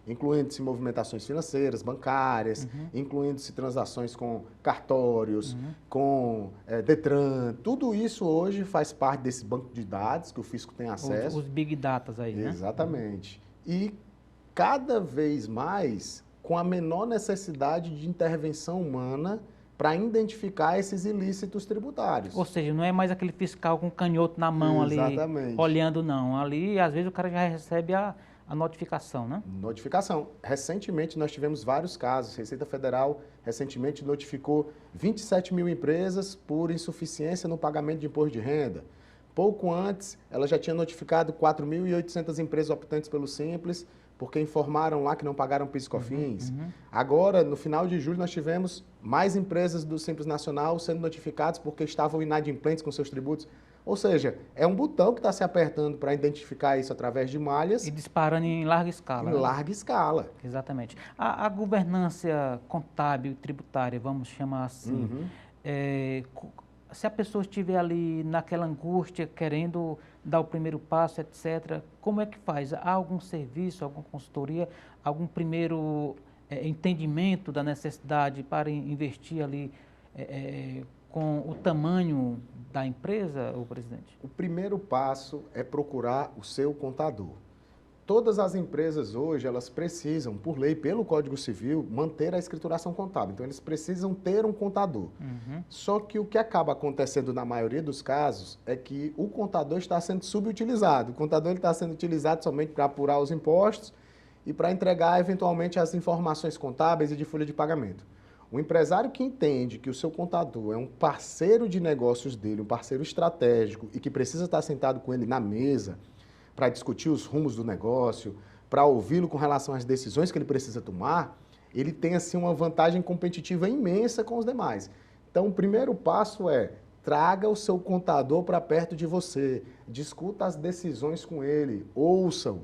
incluindo-se movimentações financeiras, bancárias, incluindo-se transações com cartórios, com Detran. Tudo isso hoje faz parte desse banco de dados que o fisco tem acesso. Os big datas aí, né? Exatamente. E cada vez mais com a menor necessidade de intervenção humana para identificar esses ilícitos tributários. Ou seja, não é mais aquele fiscal com canhoto na mão ali, olhando não. Ali, às vezes, o cara já recebe a notificação, né? Notificação. Recentemente, nós tivemos vários casos. A Receita Federal, recentemente, notificou 27 mil empresas por insuficiência no pagamento de imposto de renda. Pouco antes, ela já tinha notificado 4.800 empresas optantes pelo Simples porque informaram lá que não pagaram PIS e COFINS. Agora, no final de julho, nós tivemos mais empresas do Simples Nacional sendo notificadas porque estavam inadimplentes com seus tributos. Ou seja, é um botão que está se apertando para identificar isso através de malhas. E disparando em larga escala. Em larga escala. Exatamente. A governança contábil e tributária, vamos chamar assim, se a pessoa estiver ali naquela angústia, querendo dar o primeiro passo, etc., como é que faz? Há algum serviço, alguma consultoria, algum primeiro entendimento da necessidade para investir ali com o tamanho da empresa, o presidente? O primeiro passo é procurar o seu contador. Todas as empresas hoje, elas precisam, por lei, pelo Código Civil, manter a escrituração contábil. Então, eles precisam ter um contador. Só que o que acaba acontecendo na maioria dos casos é que o contador está sendo subutilizado. O contador está sendo utilizado somente para apurar os impostos e para entregar, eventualmente, as informações contábeis e de folha de pagamento. O empresário que entende que o seu contador é um parceiro de negócios dele, um parceiro estratégico e que precisa estar sentado com ele na mesa para discutir os rumos do negócio, para ouvi-lo com relação às decisões que ele precisa tomar, ele tem assim uma vantagem competitiva imensa com os demais. Então, o primeiro passo é traga o seu contador para perto de você, discuta as decisões com ele, ouça-o.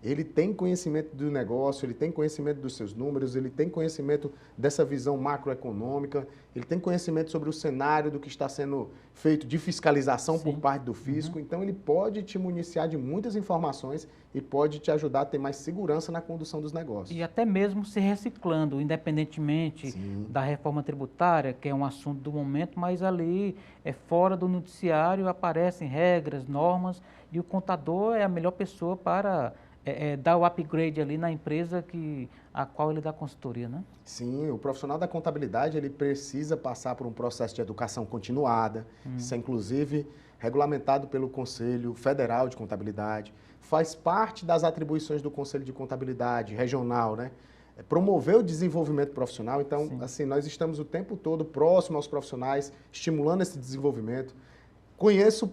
Ele tem conhecimento do negócio, ele tem conhecimento dos seus números, ele tem conhecimento dessa visão macroeconômica, ele tem conhecimento sobre o cenário do que está sendo feito de fiscalização por parte do fisco. Então, ele pode te municiar de muitas informações e pode te ajudar a ter mais segurança na condução dos negócios. E até mesmo se reciclando, independentemente da reforma tributária, que é um assunto do momento, mas ali, fora do noticiário, aparecem regras, normas, e o contador é a melhor pessoa para dar o upgrade ali na empresa a qual ele dá consultoria, né? Sim, o profissional da contabilidade, ele precisa passar por um processo de educação continuada, isso é inclusive regulamentado pelo Conselho Federal de Contabilidade, faz parte das atribuições do Conselho de Contabilidade Regional, né? Promover o desenvolvimento profissional, então, assim, nós estamos o tempo todo próximo aos profissionais, estimulando esse desenvolvimento. Conheço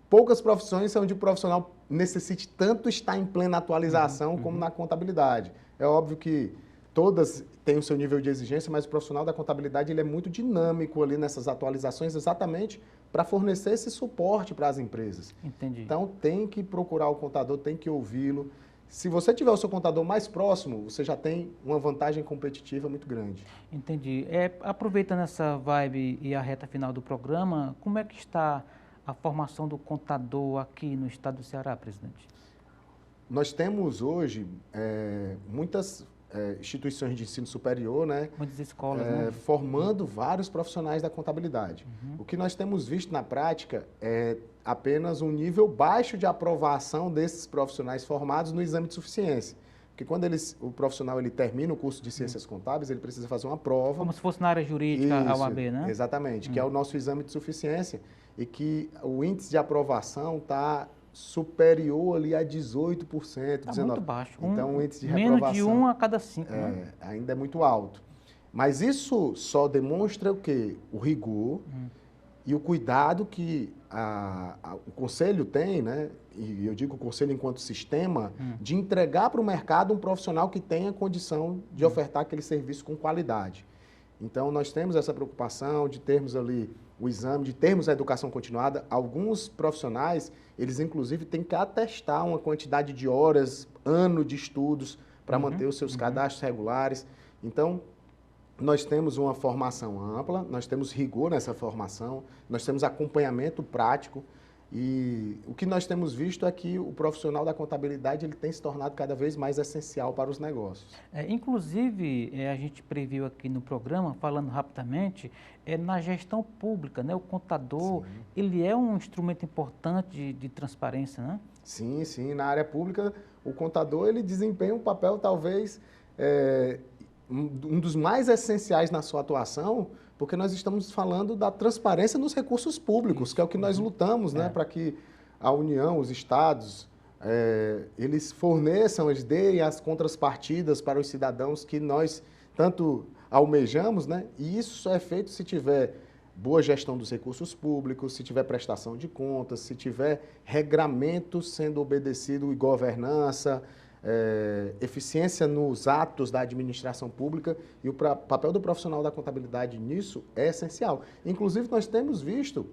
poucas profissões onde o profissional necessite tanto estar em plena atualização como na contabilidade. É óbvio que todas têm o seu nível de exigência, mas o profissional da contabilidade ele é muito dinâmico ali nessas atualizações, exatamente para fornecer esse suporte para as empresas. Entendi. Então, tem que procurar o contador, tem que ouvi-lo. Se você tiver o seu contador mais próximo, você já tem uma vantagem competitiva muito grande. Entendi. Aproveitando essa vibe e a reta final do programa, como é que está a formação do contador aqui no estado do Ceará, presidente? Nós temos hoje muitas instituições de ensino superior, né? Muitas escolas, né? Formando vários profissionais da contabilidade. O que nós temos visto na prática é apenas um nível baixo de aprovação desses profissionais formados no exame de suficiência. Porque quando o profissional termina o curso de ciências contábeis, ele precisa fazer uma prova. Como se fosse na área jurídica, a OAB, né? Exatamente, que é o nosso exame de suficiência e que o índice de aprovação está superior ali a 18%, 19%. Está muito baixo. Então, o índice de reprovação... Menos de 1 a cada 5, né? Ainda é muito alto. Mas isso só demonstra o quê? O rigor e o cuidado que o Conselho tem, né? E eu digo o Conselho enquanto sistema, de entregar para o mercado um profissional que tenha condição de ofertar aquele serviço com qualidade. Então, nós temos essa preocupação de termos ali o exame, de termos a educação continuada. Alguns profissionais, eles inclusive têm que atestar uma quantidade de horas, ano de estudos, para manter os seus cadastros regulares. Então, nós temos uma formação ampla, nós temos rigor nessa formação, nós temos acompanhamento prático. E o que nós temos visto é que o profissional da contabilidade ele tem se tornado cada vez mais essencial para os negócios. Inclusive, a gente previu aqui no programa, falando rapidamente, na gestão pública, né? O contador, ele é um instrumento importante de transparência, né? Sim, sim. Na área pública, o contador ele desempenha um papel talvez um dos mais essenciais na sua atuação, porque nós estamos falando da transparência nos recursos públicos, que é o que nós lutamos, né, para que a União, os estados, eles forneçam, eles deem as contrapartidas para os cidadãos que nós tanto almejamos, né, e isso só é feito se tiver boa gestão dos recursos públicos, se tiver prestação de contas, se tiver regramento sendo obedecido e governança, eficiência nos atos da administração pública, e o papel do profissional da contabilidade nisso é essencial. Inclusive, nós temos visto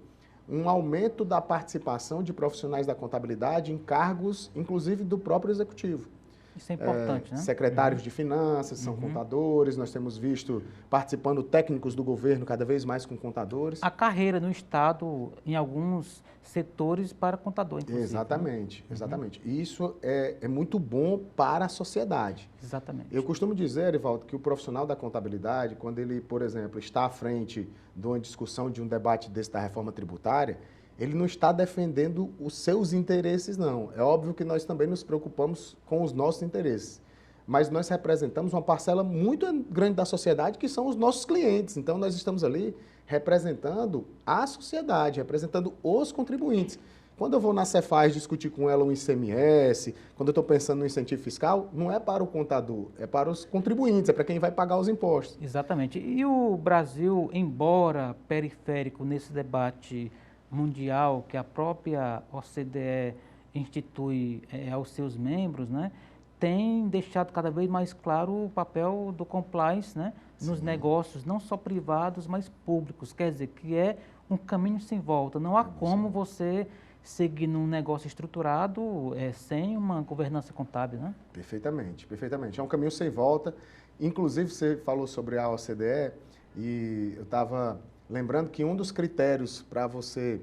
um aumento da participação de profissionais da contabilidade em cargos, inclusive do próprio executivo. Isso é importante, né? Secretários de finanças são contadores, nós temos visto participando técnicos do governo cada vez mais com contadores. A carreira no Estado, em alguns setores, para contador, inclusive. Exatamente, exatamente. E isso é muito bom para a sociedade. Exatamente. Eu costumo dizer, Erivaldo, que o profissional da contabilidade, quando ele, por exemplo, está à frente de uma discussão, de um debate desse da reforma tributária, ele não está defendendo os seus interesses, não. É óbvio que nós também nos preocupamos com os nossos interesses, mas nós representamos uma parcela muito grande da sociedade, que são os nossos clientes. Então, nós estamos ali representando a sociedade, representando os contribuintes. Quando eu vou na Cefaz discutir com ela um ICMS, quando eu estou pensando no incentivo fiscal, não é para o contador, é para os contribuintes, é para quem vai pagar os impostos. Exatamente. E o Brasil, embora periférico nesse debate mundial que a própria OCDE institui aos seus membros, né, tem deixado cada vez mais claro o papel do compliance, né, nos negócios, não só privados, mas públicos. Quer dizer, que é um caminho sem volta. Não há como você seguir num negócio estruturado sem uma governança contábil, né? Perfeitamente, perfeitamente. É um caminho sem volta. Inclusive, você falou sobre a OCDE e eu estava lembrando que um dos critérios para você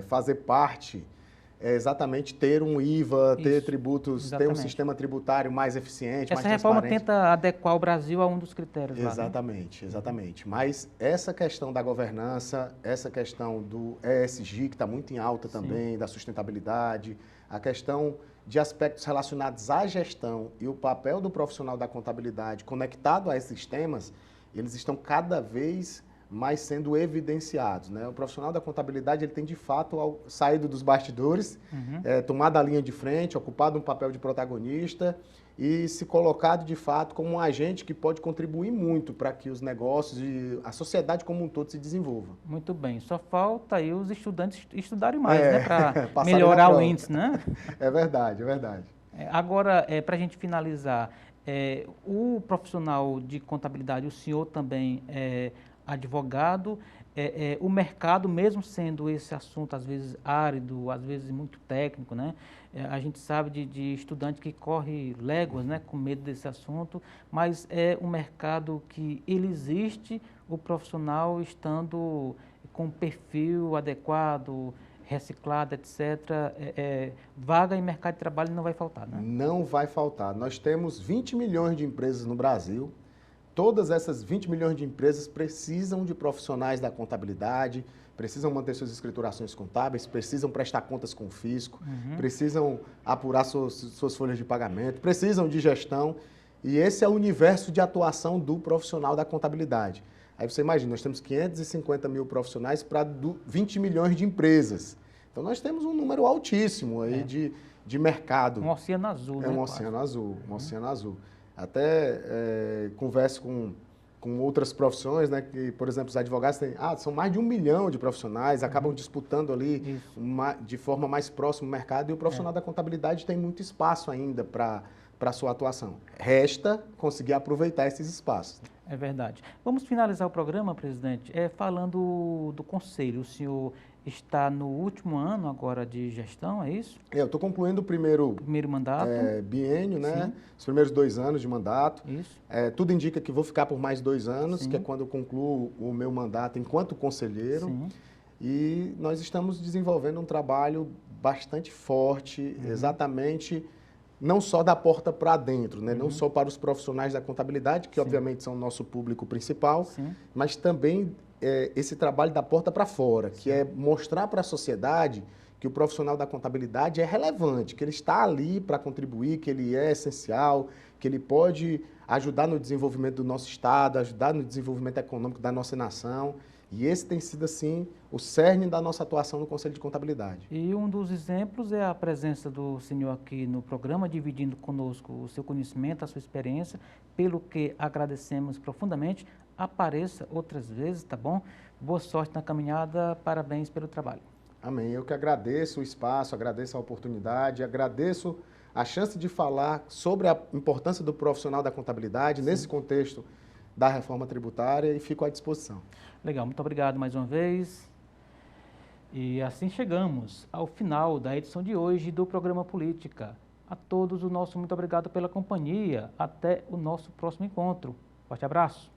fazer parte é exatamente ter um IVA, ter tributos, exatamente. ter um sistema tributário mais eficiente, mais transparente. Essa reforma tenta adequar o Brasil a um dos critérios lá, exatamente, né? Exatamente. Mas essa questão da governança, essa questão do ESG, que está muito em alta também, da sustentabilidade, a questão de aspectos relacionados à gestão e o papel do profissional da contabilidade conectado a esses temas, eles estão cada vez mais sendo evidenciados, né? O profissional da contabilidade, ele tem de fato saído dos bastidores, tomado a linha de frente, ocupado um papel de protagonista e se colocado de fato como um agente que pode contribuir muito para que os negócios e a sociedade como um todo se desenvolva. Muito bem, só falta aí os estudantes estudarem mais, né, para melhorar o índice, né? É verdade, é verdade. Agora, para a gente finalizar, o profissional de contabilidade, o senhor também advogado, o mercado, mesmo sendo esse assunto às vezes árido, às vezes muito técnico, né? A gente sabe de estudante que corre léguas, né, com medo desse assunto, mas é um mercado que ele existe, o profissional estando com perfil adequado, reciclado, etc., vaga em mercado de trabalho não vai faltar, né? Não vai faltar. Nós temos 20 milhões de empresas no Brasil. Todas essas 20 milhões de empresas precisam de profissionais da contabilidade, precisam manter suas escriturações contábeis, precisam prestar contas com o fisco, precisam apurar suas folhas de pagamento, precisam de gestão. E esse é o universo de atuação do profissional da contabilidade. Aí você imagina, nós temos 550 mil profissionais para 20 milhões de empresas. Então nós temos um número altíssimo aí de mercado. Um oceano azul, né? Um oceano azul, um oceano azul. Até converso com outras profissões, né, que, por exemplo, os advogados têm, são mais de 1 milhão de profissionais, acabam disputando ali de forma mais próxima o mercado, e o profissional da contabilidade tem muito espaço ainda para a sua atuação. Resta conseguir aproveitar esses espaços. É verdade. Vamos finalizar o programa, presidente, falando do conselho. O senhor está no último ano agora de gestão, é isso? Eu estou concluindo o primeiro mandato. Biênio, né? Sim. Os primeiros 2 anos de mandato. Isso. Tudo indica que vou ficar por mais 2 anos, que é quando eu concluo o meu mandato enquanto conselheiro. Sim. E nós estamos desenvolvendo um trabalho bastante forte, exatamente, não só da porta para dentro, né? Não só para os profissionais da contabilidade, que obviamente são o nosso público principal, mas também esse trabalho da porta para fora, que é mostrar para a sociedade que o profissional da contabilidade é relevante, que ele está ali para contribuir, que ele é essencial, que ele pode ajudar no desenvolvimento do nosso Estado, ajudar no desenvolvimento econômico da nossa nação. E esse tem sido, assim, o cerne da nossa atuação no Conselho de Contabilidade. E um dos exemplos é a presença do senhor aqui no programa, dividindo conosco o seu conhecimento, a sua experiência, pelo que agradecemos profundamente. Apareça outras vezes, tá bom? Boa sorte na caminhada, parabéns pelo trabalho. Amém. Eu que agradeço o espaço, agradeço a oportunidade, agradeço a chance de falar sobre a importância do profissional da contabilidade nesse contexto da reforma tributária e fico à disposição. Legal, muito obrigado mais uma vez. E assim chegamos ao final da edição de hoje do programa Política. A todos o nosso muito obrigado pela companhia. Até o nosso próximo encontro. Forte abraço.